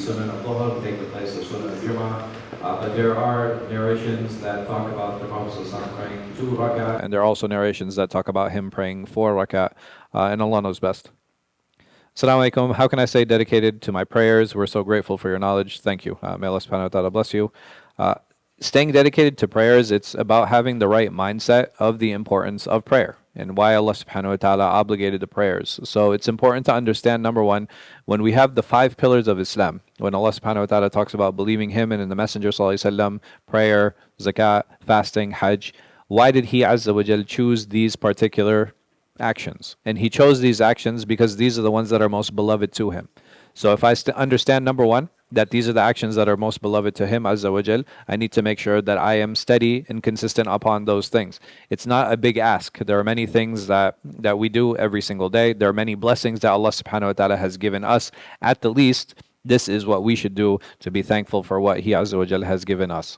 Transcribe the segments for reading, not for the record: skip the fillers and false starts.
Sunan al-Dhuhr take the place of Sunan al-Jum'ah. But there are narrations that talk about the Prophet ﷺ praying 2 rak'ah, and there are also narrations that talk about him praying 4 rak'ah, and Allah knows best. Assalamu alaikum. How can I stay dedicated to my prayers? We're so grateful for your knowledge. Thank you. May Allah subhanahu wa ta'ala bless you. Staying dedicated to prayers, it's about having the right mindset of the importance of prayer and why Allah subhanahu wa ta'ala obligated the prayers. So it's important to understand, number one, when we have the 5 pillars of Islam, when Allah subhanahu wa ta'ala talks about believing Him and in the Messenger sallallahu alaihi wasallam, prayer, zakat, fasting, hajj, why did He Azza wa Jal choose these particular actions? And He chose these actions because these are the ones that are most beloved to Him. So if I understand, number one, that these are the actions that are most beloved to Him Azza wa Jal, I need to make sure that I am steady and consistent upon those things. It's not a big ask. There are many things that we do every single day. There are many blessings that Allah subhanahu wa ta'ala has given us. At the least, this is what we should do to be thankful for what He Azza wa Jal has given us.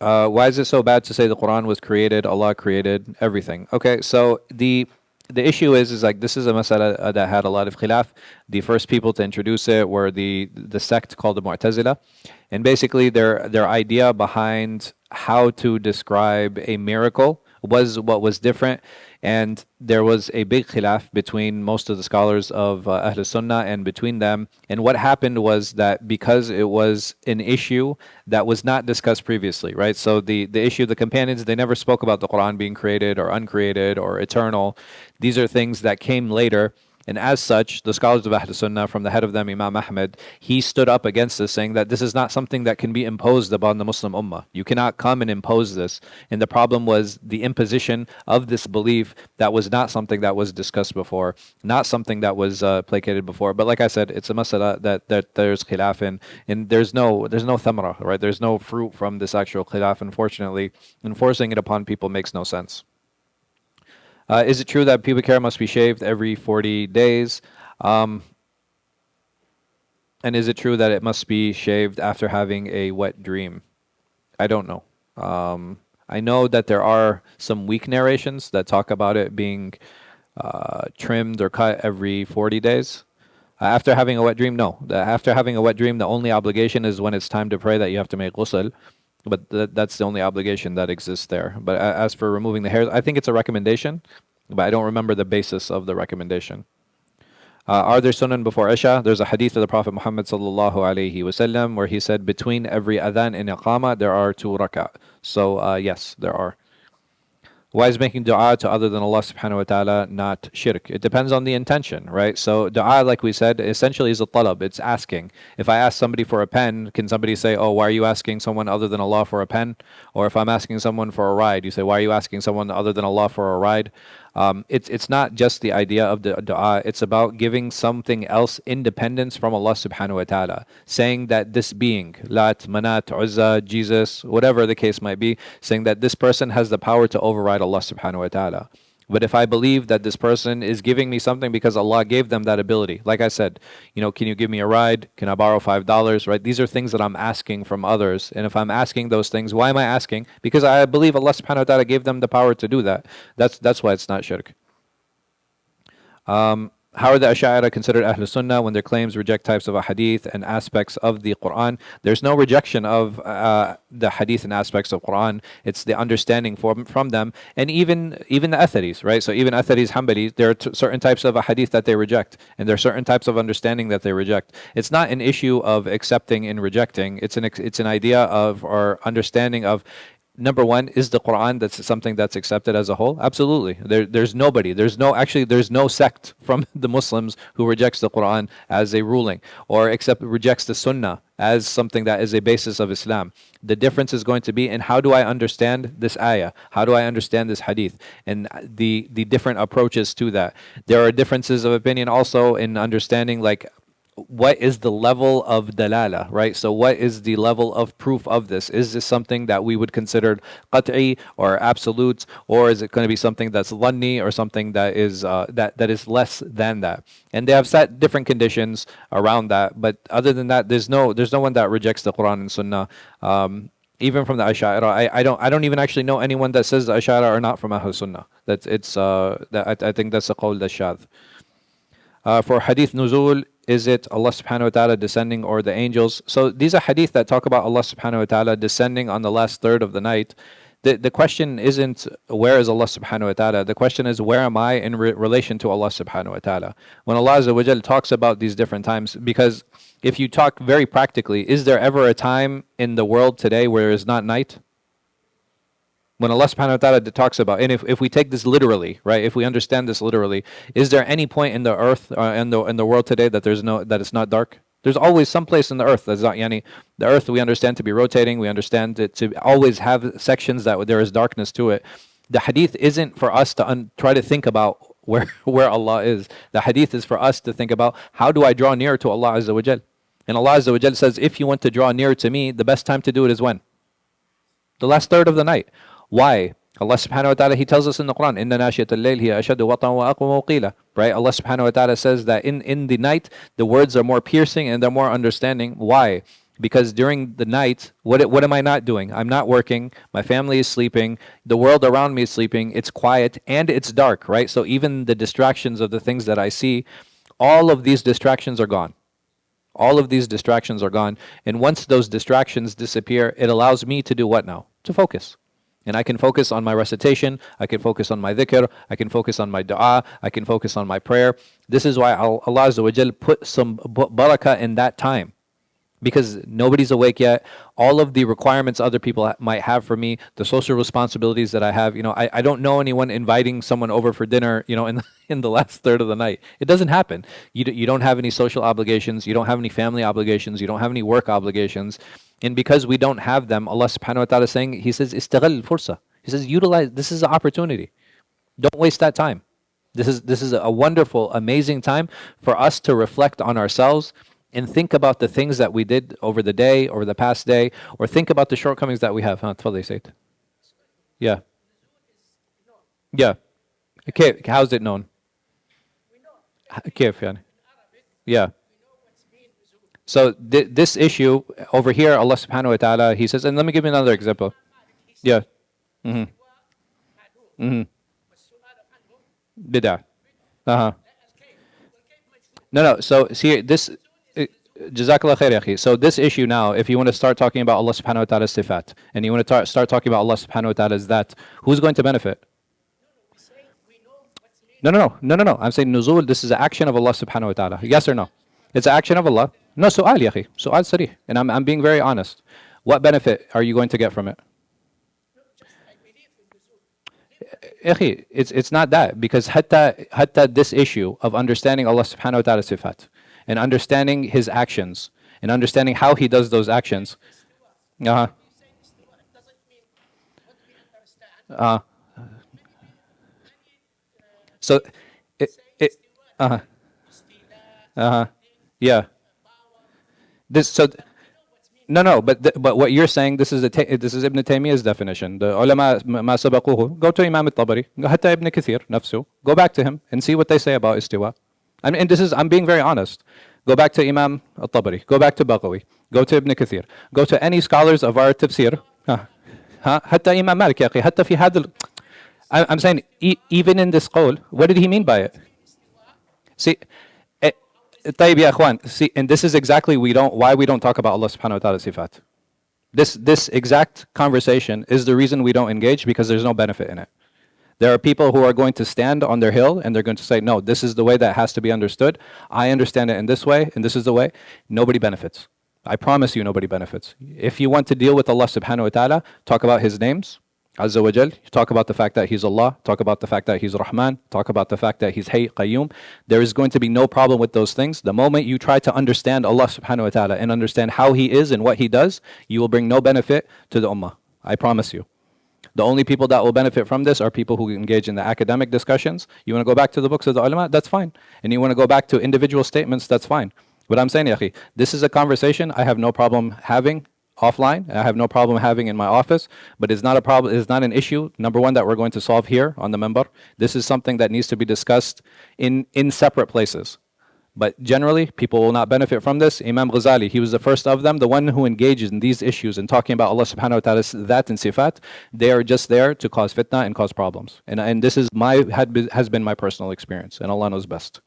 Why is it so bad to say the Quran was created, Allah created everything? Okay, so the issue is like this is a masala that had a lot of khilaf. The first people to introduce it were the sect called the Mu'tazila, and basically their idea behind how to describe a miracle was what was different, and there was a big khilaf between most of the scholars of Ahl Sunnah and between them. And what happened was that because it was an issue that was not discussed previously, right? So the issue, the companions, they never spoke about the Quran being created or uncreated or eternal. These are things that came later. And as such, the scholars of Ahl Sunnah, from the head of them, Imam Ahmed, he stood up against this, saying that this is not something that can be imposed upon the Muslim Ummah. You cannot come and impose this. And the problem was the imposition of this belief that was not something that was discussed before, not something that was placated before. But like I said, it's a masala that there's khilaf in, and there's no thamra, right? There's no fruit from this actual khilaf, unfortunately. Enforcing it upon people makes no sense. Is it true that pubic hair must be shaved every 40 days? And is it true that it must be shaved after having a wet dream? I don't know. I know that there are some weak narrations that talk about it being trimmed or cut every 40 days. After having a wet dream, no. After having a wet dream, the only obligation is when it's time to pray that you have to make ghusl. But that's the only obligation that exists there. But as for removing the hairs, I think it's a recommendation, but I don't remember the basis of the recommendation. Are there sunan before Isha? There's a hadith of the Prophet Muhammad sallallahu alaihi wasallam where he said between every adhan and iqama there are 2 rak'ah. So yes, there are. Why is making dua to other than Allah subhanahu wa ta'ala not shirk? It depends on the intention, right? So dua, like we said, essentially is a talab. It's asking. If I ask somebody for a pen, can somebody say, oh, why are you asking someone other than Allah for a pen? Or if I'm asking someone for a ride, you say, why are you asking someone other than Allah for a ride? It's not just the idea of the dua. It's about giving something else independence from Allah subhanahu wa ta'ala. Saying that this being, Lat, Manat, Uzza, Jesus, whatever the case might be, saying that this person has the power to override Allah subhanahu wa ta'ala. But if I believe that this person is giving me something because Allah gave them that ability, like I said, can you give me a ride? Can I borrow $5? Right? These are things that I'm asking from others. And if I'm asking those things, why am I asking? Because I believe Allah subhanahu wa ta'ala gave them the power to do that. That's why it's not shirk. How are the Ash'ari considered Ahl Sunnah when their claims reject types of hadith and aspects of the Quran? There's no rejection of the hadith and aspects of Quran. It's the understanding from them, and even the Atharis, right? So even Atharis, Hanbalis, there are certain types of hadith that they reject, and there are certain types of understanding that they reject. It's not an issue of accepting and rejecting. It's an idea of or understanding of. Number one, is the Quran that's something that's accepted as a whole? Absolutely. There's nobody. There's no sect from the Muslims who rejects the Quran as a ruling or rejects the Sunnah as something that is a basis of Islam. The difference is going to be in how do I understand this ayah? How do I understand this hadith? And the different approaches to that. There are differences of opinion also in understanding what is the level of dalala, right? So what is the level of proof of this? Is this something that we would consider qat'i or absolute, or is it going to be something that's dhanni or something that is that is less than that? And they have set different conditions around that. But other than that, there's no one that rejects the Quran and Sunnah. Even from the Ash'ara, I don't even actually know anyone that says the Ash'ara are not from Ahl Sunnah. That's it's that I think that's a qawl that's shadh. For hadith nuzul, is it Allah subhanahu wa ta'ala descending or the angels? So these are hadith that talk about Allah subhanahu wa ta'ala descending on the last third of the night. The question isn't where is Allah subhanahu wa ta'ala. The question is where am I in relation to Allah subhanahu wa ta'ala. When Allah Azza wa Jal talks about these different times, because if you talk very practically, is there ever a time in the world today where it's not night? When Allah subhanahu wa ta'ala talks about, and if we take this literally, right, if we understand this literally, is there any point in the earth, in the world today that that it's not dark? There's always some place in the earth that's not yani. The earth we understand to be rotating, we understand it to always have sections that there is darkness to it. The hadith isn't for us to try to think about where Allah is. The hadith is for us to think about how do I draw near to Allah Azza wa Jal. And Allah Azza wa Jal says, if you want to draw near to me, the best time to do it is when? The last third of the night. Why? Allah subhanahu wa ta'ala, He tells us in the Quran, إِنَّ نَاشِيَةَ اللَّيْلِ هِيَ أَشَدُّ وَطْنًا وَأَقْوَمُ قِيلًا. Right? Allah subhanahu wa ta'ala says that in the night, the words are more piercing and they're more understanding. Why? Because during the night, what am I not doing? I'm not working. My family is sleeping. The world around me is sleeping. It's quiet and it's dark, right? So even the distractions of the things that I see, all of these distractions are gone. All of these distractions are gone. And once those distractions disappear, it allows me to do what now? To focus. And I can focus on my recitation, I can focus on my dhikr, I can focus on my dua, I can focus on my prayer. This is why Allah Azza wa Jal put some barakah in that time. Because nobody's awake yet. All of the requirements other people might have for me, the social responsibilities that I have, I don't know anyone inviting someone over for dinner, in the last third of the night. It doesn't happen. You don't have any social obligations, you don't have any family obligations, you don't have any work obligations. And because we don't have them, Allah subhanahu wa ta'ala is saying, He says, istaghal fursa. He says, utilize, this is an opportunity. Don't waste that time. This is a wonderful, amazing time for us to reflect on ourselves and think about the things that we did over the day, over the past day, or think about the shortcomings that we have. تفضل Sayyid. Yeah. Yeah. Okay. How's it known? كيف يعني? Yeah. So this issue over here, Allah subhanahu wa ta'ala, He says, and let me give you another example. Yeah. Mm-hmm. Mm-hmm. Bid'ah. Uh-huh. No. So see this. Jazakallah khair, ya akhi. So this issue now, if you want to start talking about Allah subhanahu wa ta'ala's sifat, and you want to start talking about Allah subhanahu wa ta'ala's that, who's going to benefit? No. I'm saying nuzul, this is an action of Allah subhanahu wa ta'ala. Yes or no? It's an action of Allah. No, su'al, ya akhi. Su'al sarih. And I'm being very honest. What benefit are you going to get from it? Akhi, it's not that. Because hatta this issue of understanding Allah subhanahu wa ta'ala's sifat, and understanding His actions, and understanding how He does those actions. Uh-huh. So, uh-huh. Uh-huh. Yeah. No, but what you're saying, this is Ibn Taymiyyah's definition. The ulama ma sabaquhu. Go to Imam al-Tabari, hatta Ibn Kathir nafsu. Go back to him and see what they say about istiwa. And I'm being very honest. Go back to Imam al-Tabari, go back to Baghawi, go to Ibn Kathir, go to any scholars of our tafsir. Hatta Imam Malik, ya akhi, hatta fi hadal. I'm saying, even in this qawl, what did he mean by it? See, طيب يا اخوان, see, and this is exactly why we don't talk about Allah subhanahu wa ta'ala's sifat. This exact conversation is the reason we don't engage, because there's no benefit in it. There are people who are going to stand on their hill and they're going to say, no, this is the way that has to be understood. I understand it in this way, and this is the way. Nobody benefits. I promise you, nobody benefits. If you want to deal with Allah subhanahu wa ta'ala, talk about His names, Azza wa Jal. Talk about the fact that He's Allah. Talk about the fact that He's Rahman. Talk about the fact that He's Hayy, Qayyum. There is going to be no problem with those things. The moment you try to understand Allah subhanahu wa ta'ala and understand how He is and what He does, you will bring no benefit to the ummah. I promise you. The only people that will benefit from this are people who engage in the academic discussions. You want to go back to the books of the ulama? That's fine. And you want to go back to individual statements? That's fine. But I'm saying, ya akhi, this is a conversation I have no problem having offline. I have no problem having in my office. But it's not a problem. It's not an issue, number one, that we're going to solve here on the member. This is something that needs to be discussed in separate places. But generally, people will not benefit from this. Imam Ghazali, he was the first of them, the one who engages in these issues and talking about Allah subhanahu wa ta'ala's that and sifat. They are just there to cause fitna and cause problems. And this is has been my personal experience, and Allah knows best.